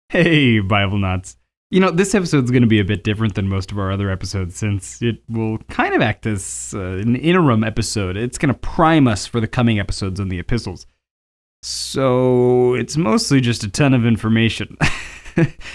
Hey, Bible Nuts. This episode's going to be a bit different than most of our other episodes since it will kind of act as an interim episode. It's going to prime us for the coming episodes on the Epistles. So it's mostly just a ton of information.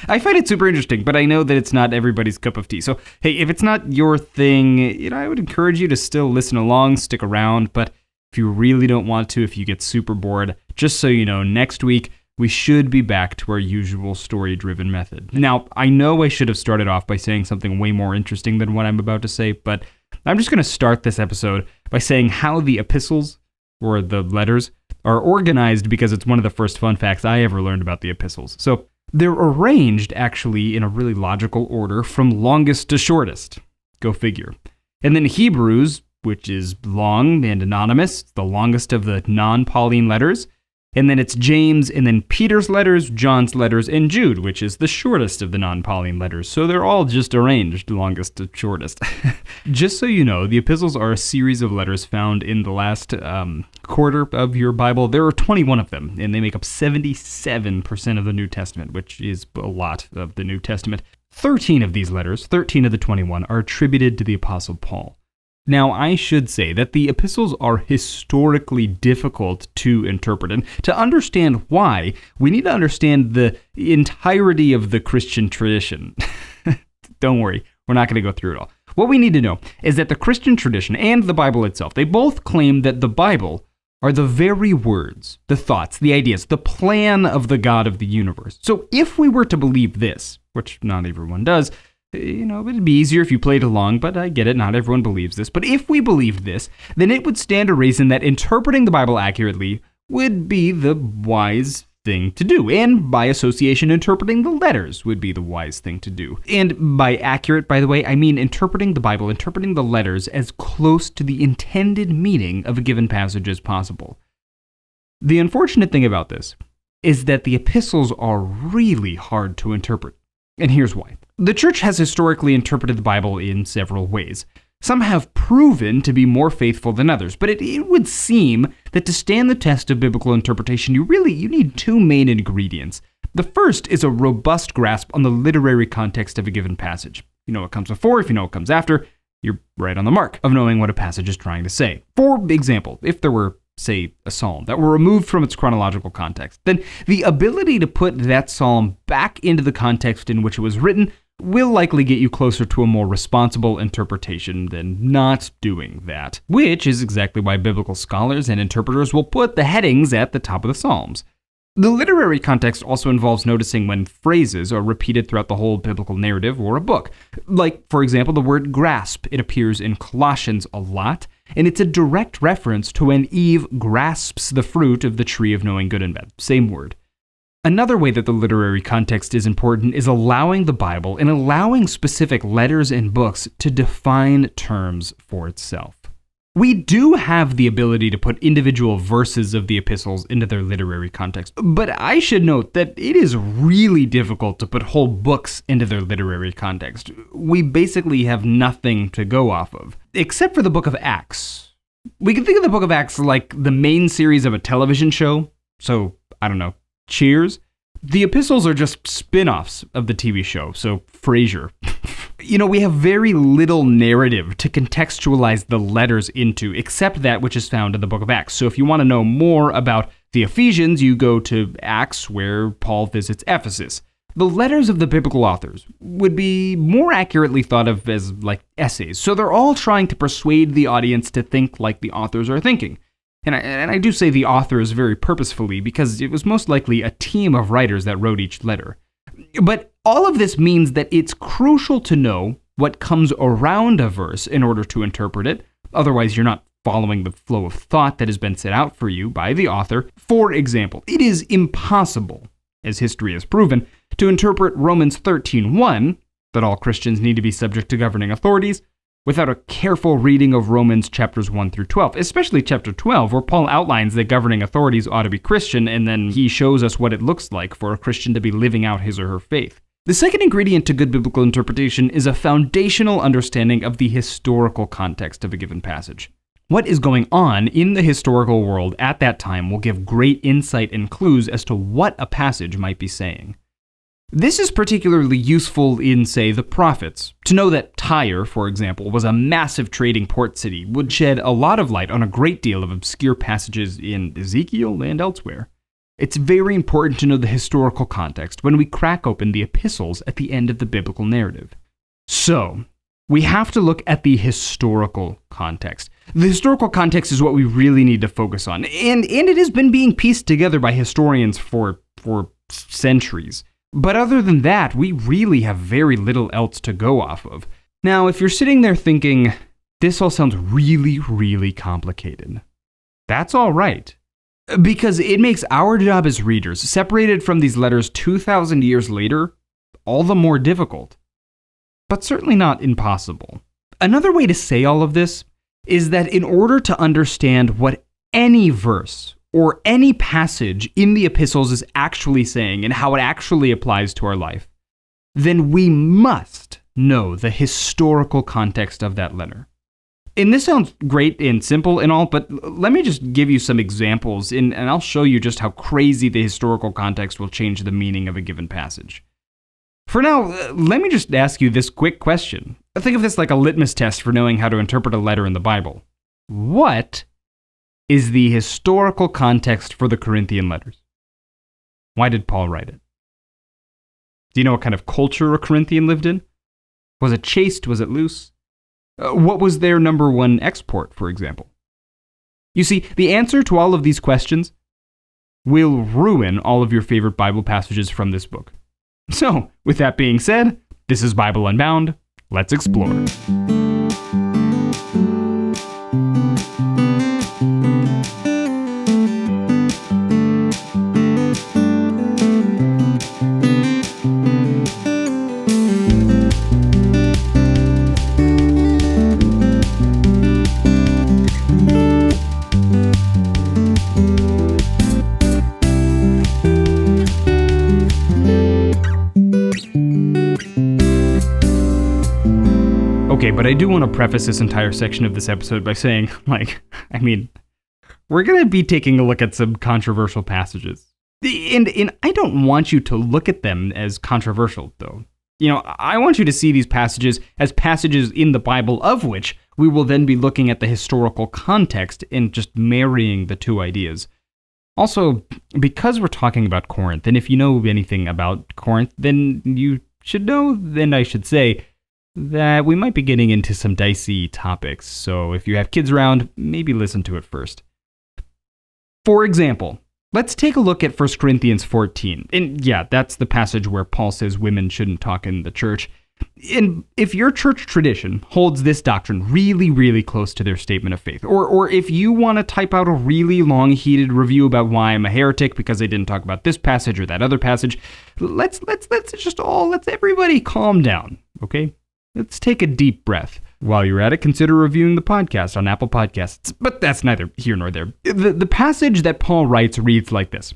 I find it super interesting, but I know that it's not everybody's cup of tea. So, hey, if it's not your thing, I would encourage you to still listen along, stick around. But if you really don't want to, if you get super bored, just so you know, next week, we should be back to our usual story-driven method. Now, I know I should have started off by saying something way more interesting than what I'm about to say, but I'm just going to start this episode by saying how the epistles, or the letters, are organized because it's one of the first fun facts I ever learned about the epistles. So, they're arranged, actually, in a really logical order from longest to shortest. Go figure. And then Hebrews, which is long and anonymous, the longest of the non-Pauline letters. And then it's James, and then Peter's letters, John's letters, and Jude, which is the shortest of the non-Pauline letters. So they're all just arranged, longest to shortest. Just so you know, the epistles are a series of letters found in the last quarter of your Bible. There are 21 of them, and they make up 77% of the New Testament, which is a lot of the New Testament. 13 of these letters, 13 of the 21, are attributed to the Apostle Paul. Now, I should say that the epistles are historically difficult to interpret, and to understand why, we need to understand the entirety of the Christian tradition. Don't worry, we're not going to go through it all. What we need to know is that the Christian tradition and the Bible itself, they both claim that the Bible are the very words, the thoughts, the ideas, the plan of the God of the universe. So if we were to believe this, which not everyone does, it'd be easier if you played along, but I get it, not everyone believes this. But if we believed this, then it would stand to reason that interpreting the Bible accurately would be the wise thing to do. And by association, interpreting the letters would be the wise thing to do. And by accurate, by the way, I mean interpreting the Bible, interpreting the letters as close to the intended meaning of a given passage as possible. The unfortunate thing about this is that the epistles are really hard to interpret. And here's why. The church has historically interpreted the Bible in several ways. Some have proven to be more faithful than others, but it would seem that to stand the test of biblical interpretation, you need two main ingredients. The first is a robust grasp on the literary context of a given passage. You know what comes before, if you know what comes after, you're right on the mark of knowing what a passage is trying to say. For example, if there were, say, a psalm that were removed from its chronological context, then the ability to put that psalm back into the context in which it was written will likely get you closer to a more responsible interpretation than not doing that, which is exactly why biblical scholars and interpreters will put the headings at the top of the Psalms. The literary context also involves noticing when phrases are repeated throughout the whole biblical narrative or a book. Like, for example, the word grasp. It appears in Colossians a lot, and it's a direct reference to when Eve grasps the fruit of the tree of knowing good and bad. Same word. Another way that the literary context is important is allowing the Bible and allowing specific letters and books to define terms for itself. We do have the ability to put individual verses of the epistles into their literary context, but I should note that it is really difficult to put whole books into their literary context. We basically have nothing to go off of, except for the book of Acts. We can think of the book of Acts like the main series of a television show, so, I don't know, Cheers. The epistles are just spin-offs of the TV show, so Frasier. We have very little narrative to contextualize the letters into, except that which is found in the book of Acts. So if you want to know more about the Ephesians, you go to Acts, where Paul visits Ephesus. The letters of the biblical authors would be more accurately thought of as like essays, so they're all trying to persuade the audience to think like the authors are thinking. And I do say the authors very purposefully because it was most likely a team of writers that wrote each letter. But all of this means that it's crucial to know what comes around a verse in order to interpret it. Otherwise, you're not following the flow of thought that has been set out for you by the author. For example, it is impossible, as history has proven, to interpret Romans 13:1, that all Christians need to be subject to governing authorities, without a careful reading of Romans chapters 1 through 12, especially chapter 12, where Paul outlines that governing authorities ought to be Christian, and then he shows us what it looks like for a Christian to be living out his or her faith. The second ingredient to good biblical interpretation is a foundational understanding of the historical context of a given passage. What is going on in the historical world at that time will give great insight and clues as to what a passage might be saying. This is particularly useful in, say, the prophets. To know that Tyre, for example, was a massive trading port city would shed a lot of light on a great deal of obscure passages in Ezekiel and elsewhere. It's very important to know the historical context when we crack open the epistles at the end of the biblical narrative. So, we have to look at the historical context. The historical context is what we really need to focus on, and it has been being pieced together by historians for centuries. But other than that, we really have very little else to go off of. Now, if you're sitting there thinking, this all sounds really, really complicated, that's all right. Because it makes our job as readers, separated from these letters 2,000 years later, all the more difficult. But certainly not impossible. Another way to say all of this is that in order to understand what any verse or any passage in the epistles is actually saying and how it actually applies to our life, then we must know the historical context of that letter. And this sounds great and simple and all, but let me just give you some examples, and I'll show you just how crazy the historical context will change the meaning of a given passage. For now, let me just ask you this quick question. Think of this like a litmus test for knowing how to interpret a letter in the Bible. What is the historical context for the Corinthian letters? Why did Paul write it? Do you know what kind of culture a Corinthian lived in? Was it chaste? Was it loose? What was their number one export, for example? You see, the answer to all of these questions will ruin all of your favorite Bible passages from this book. So, with that being said, this is Bible Unbound. Let's explore. Okay, but I do want to preface this entire section of this episode by saying, we're going to be taking a look at some controversial passages. And I don't want you to look at them as controversial, though. I want you to see these passages as passages in the Bible of which we will then be looking at the historical context and just marrying the two ideas. Also, because we're talking about Corinth, and if you know anything about Corinth, then you should know, then I should say, that we might be getting into some dicey topics, so if you have kids around, maybe listen to it first. For example, let's take a look at 1 Corinthians 14. And yeah, that's the passage where Paul says women shouldn't talk in the church. And if your church tradition holds this doctrine really, really close to their statement of faith, or if you want to type out a really long, heated review about why I'm a heretic because I didn't talk about this passage or that other passage, let's everybody calm down, okay? Let's take a deep breath. While you're at it, consider reviewing the podcast on Apple Podcasts. But that's neither here nor there. The passage that Paul writes reads like this.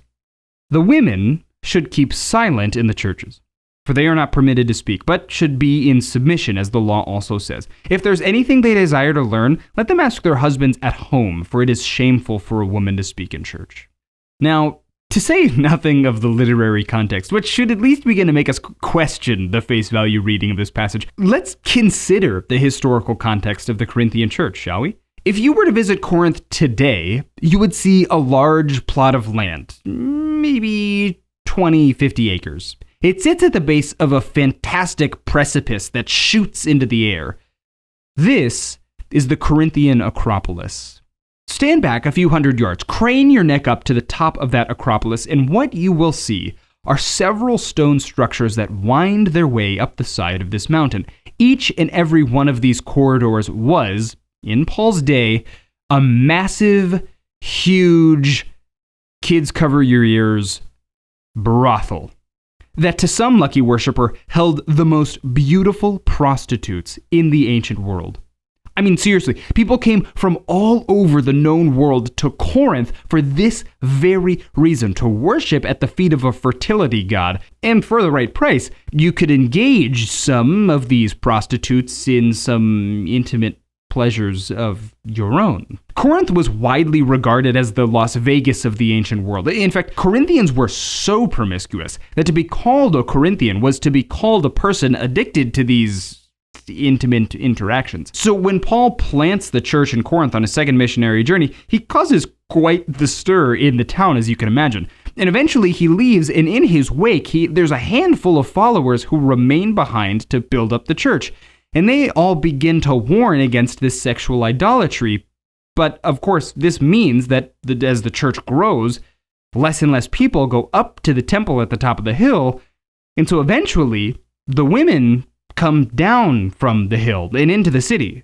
The women should keep silent in the churches, for they are not permitted to speak, but should be in submission, as the law also says. If there's anything they desire to learn, let them ask their husbands at home, for it is shameful for a woman to speak in church. Now, to say nothing of the literary context, which should at least begin to make us question the face value reading of this passage, let's consider the historical context of the Corinthian church, shall we? If you were to visit Corinth today, you would see a large plot of land, maybe 20, 50 acres. It sits at the base of a fantastic precipice that shoots into the air. This is the Corinthian Acropolis. Stand back a few hundred yards, crane your neck up to the top of that Acropolis, and what you will see are several stone structures that wind their way up the side of this mountain. Each and every one of these corridors was, in Paul's day, a massive, huge, kids cover your ears, brothel that to some lucky worshiper held the most beautiful prostitutes in the ancient world. I mean, seriously, people came from all over the known world to Corinth for this very reason, to worship at the feet of a fertility god. And for the right price, you could engage some of these prostitutes in some intimate pleasures of your own. Corinth was widely regarded as the Las Vegas of the ancient world. In fact, Corinthians were so promiscuous that to be called a Corinthian was to be called a person addicted to these intimate interactions. So when Paul plants the church in Corinth on his second missionary journey, he causes quite the stir in the town, as you can imagine. And eventually he leaves, and in his wake, there's a handful of followers who remain behind to build up the church. And they all begin to warn against this sexual idolatry. But of course, this means that as the church grows, less and less people go up to the temple at the top of the hill. And so eventually, the women come down from the hill and into the city.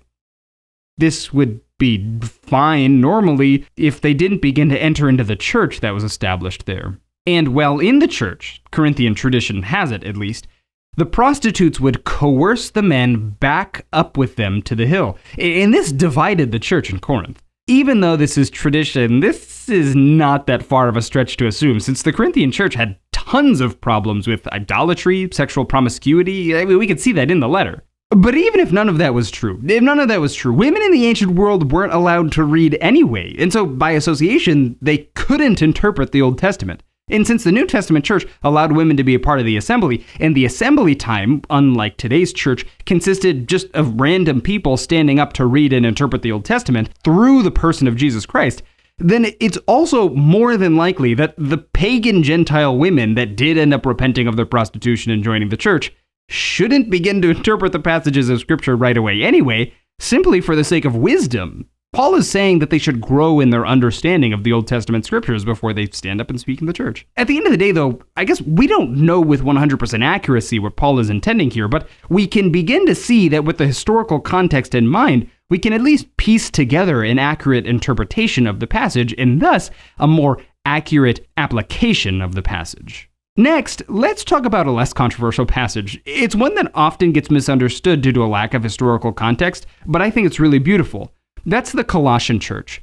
This would be fine normally if they didn't begin to enter into the church that was established there. And while in the church, Corinthian tradition has it at least, the prostitutes would coerce the men back up with them to the hill. And this divided the church in Corinth. Even though this is tradition, this is not that far of a stretch to assume, since the Corinthian church had tons of problems with idolatry, sexual promiscuity. I mean, we could see that in the letter. But even if none of that was true, women in the ancient world weren't allowed to read anyway. And so by association, they couldn't interpret the Old Testament. And since the New Testament church allowed women to be a part of the assembly, and the assembly time, unlike today's church, consisted just of random people standing up to read and interpret the Old Testament through the person of Jesus Christ, then it's also more than likely that the pagan Gentile women that did end up repenting of their prostitution and joining the church shouldn't begin to interpret the passages of Scripture right away anyway, simply for the sake of wisdom. Paul is saying that they should grow in their understanding of the Old Testament scriptures before they stand up and speak in the church. At the end of the day, though, I guess we don't know with 100% accuracy what Paul is intending here, but we can begin to see that with the historical context in mind, we can at least piece together an accurate interpretation of the passage and thus a more accurate application of the passage. Next, let's talk about a less controversial passage. It's one that often gets misunderstood due to a lack of historical context, but I think it's really beautiful. That's the Colossian church.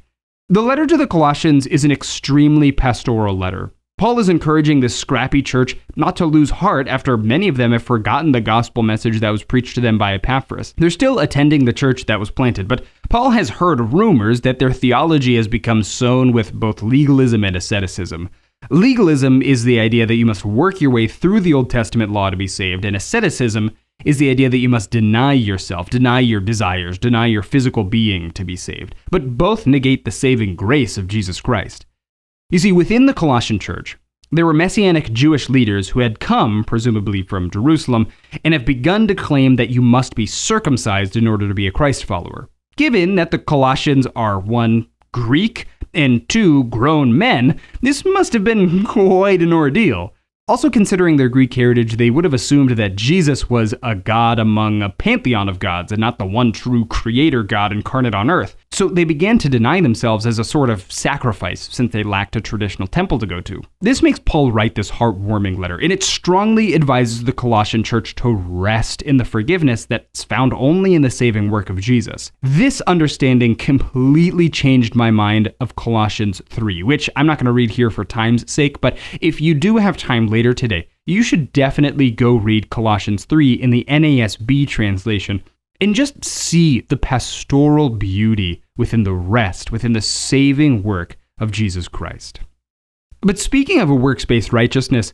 The letter to the Colossians is an extremely pastoral letter. Paul is encouraging this scrappy church not to lose heart after many of them have forgotten the gospel message that was preached to them by Epaphras. They're still attending the church that was planted, but Paul has heard rumors that their theology has become sown with both legalism and asceticism. Legalism is the idea that you must work your way through the Old Testament law to be saved, and asceticism is the idea that you must deny yourself, deny your desires, deny your physical being to be saved. But both negate the saving grace of Jesus Christ. You see, within the Colossian church, there were Messianic Jewish leaders who had come, presumably from Jerusalem, and have begun to claim that you must be circumcised in order to be a Christ follower. Given that the Colossians are 1, Greek, and 2, grown men, this must have been quite an ordeal. Also, considering their Greek heritage, they would have assumed that Jesus was a god among a pantheon of gods and not the one true creator God incarnate on earth. So they began to deny themselves as a sort of sacrifice since they lacked a traditional temple to go to. This makes Paul write this heartwarming letter, and it strongly advises the Colossian church to rest in the forgiveness that's found only in the saving work of Jesus. This understanding completely changed my mind of Colossians 3, which I'm not going to read here for time's sake, but if you do have time later today, you should definitely go read Colossians 3 in the NASB translation and just see the pastoral beauty within the rest, within the saving work of Jesus Christ. But speaking of a works-based righteousness,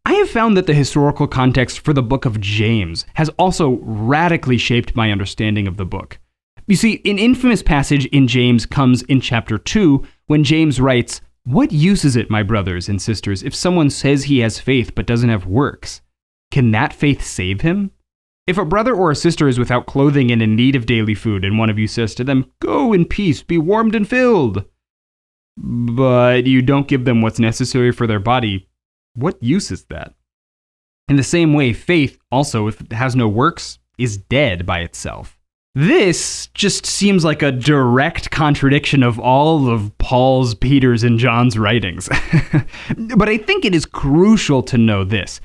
I have found that the historical context for the book of James has also radically shaped my understanding of the book. You see, an infamous passage in James comes in chapter 2 when James writes, "What use is it, my brothers and sisters, if someone says he has faith but doesn't have works? Can that faith save him? If a brother or a sister is without clothing and in need of daily food, and one of you says to them, 'Go in peace, be warmed and filled,' but you don't give them what's necessary for their body, what use is that?" In the same way, faith also, if it has no works, is dead by itself. This just seems like a direct contradiction of all of Paul's, Peter's, and John's writings. But I think it is crucial to know this.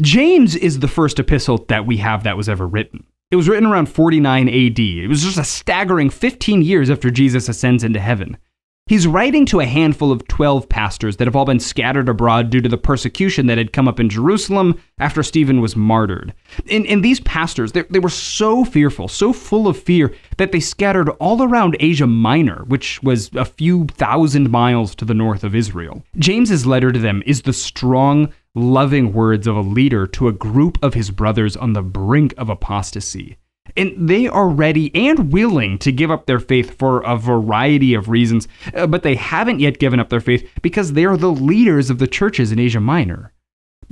James is the first epistle that we have that was ever written. It was written around 49 AD. It was just a staggering 15 years after Jesus ascends into heaven. He's writing to a handful of 12 pastors that have all been scattered abroad due to the persecution that had come up in Jerusalem after Stephen was martyred. And these pastors, they were so fearful, so full of fear, that they scattered all around Asia Minor, which was a few thousand miles to the north of Israel. James's letter to them is the strong, loving words of a leader to a group of his brothers on the brink of apostasy. And they are ready and willing to give up their faith for a variety of reasons, but they haven't yet given up their faith because they are the leaders of the churches in Asia Minor.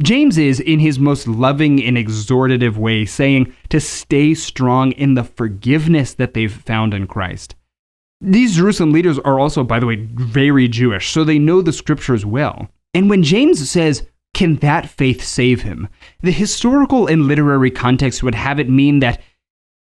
James is, in his most loving and exhortative way, saying to stay strong in the forgiveness that they've found in Christ. These Jerusalem leaders are also, by the way, very Jewish, so they know the scriptures well. And when James says, "Can that faith save him?" the historical and literary context would have it mean that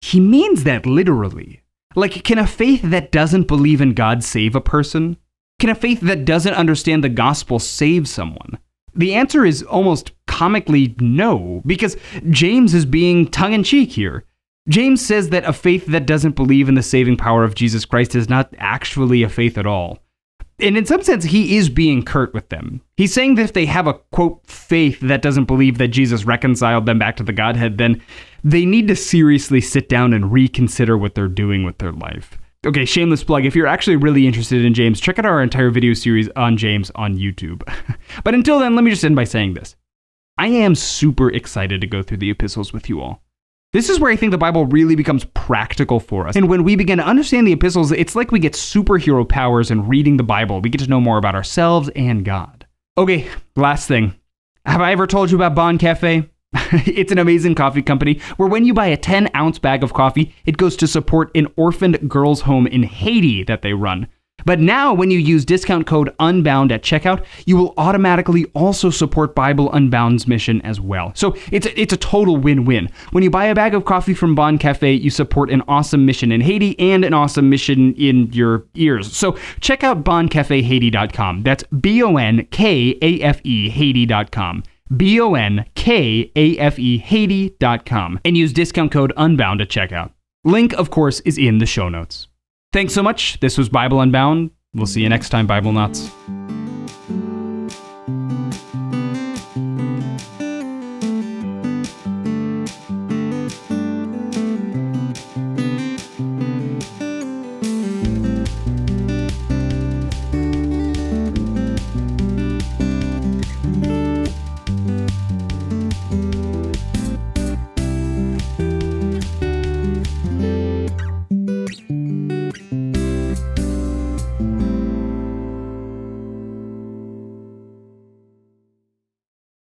he means that literally. Like, can a faith that doesn't believe in God save a person? Can a faith that doesn't understand the gospel save someone? The answer is almost comically no, because James is being tongue-in-cheek here. James says that a faith that doesn't believe in the saving power of Jesus Christ is not actually a faith at all. And in some sense, he is being curt with them. He's saying that if they have a, quote, faith that doesn't believe that Jesus reconciled them back to the Godhead, then they need to seriously sit down and reconsider what they're doing with their life. Okay, shameless plug. If you're actually really interested in James, check out our entire video series on James on YouTube. But until then, let me just end by saying this. I am super excited to go through the epistles with you all. This is where I think the Bible really becomes practical for us. And when we begin to understand the epistles, it's like we get superhero powers in reading the Bible. We get to know more about ourselves and God. Okay, last thing. Have I ever told you about BONKAFE? It's an amazing coffee company where when you buy a 10-ounce bag of coffee, it goes to support an orphaned girls' home in Haiti that they run. But now, when you use discount code UNBOUND at checkout, you will automatically also support Bible Unbound's mission as well. So it's a total win-win. When you buy a bag of coffee from BONKAFE, you support an awesome mission in Haiti and an awesome mission in your ears. So check out BONKAFEHaiti.com. That's BONKAFE Haiti.com. BONKAFE Haiti.com. And use discount code UNBOUND at checkout. Link, of course, is in the show notes. Thanks so much. This was Bible Unbound. We'll see you next time, Bible Nuts.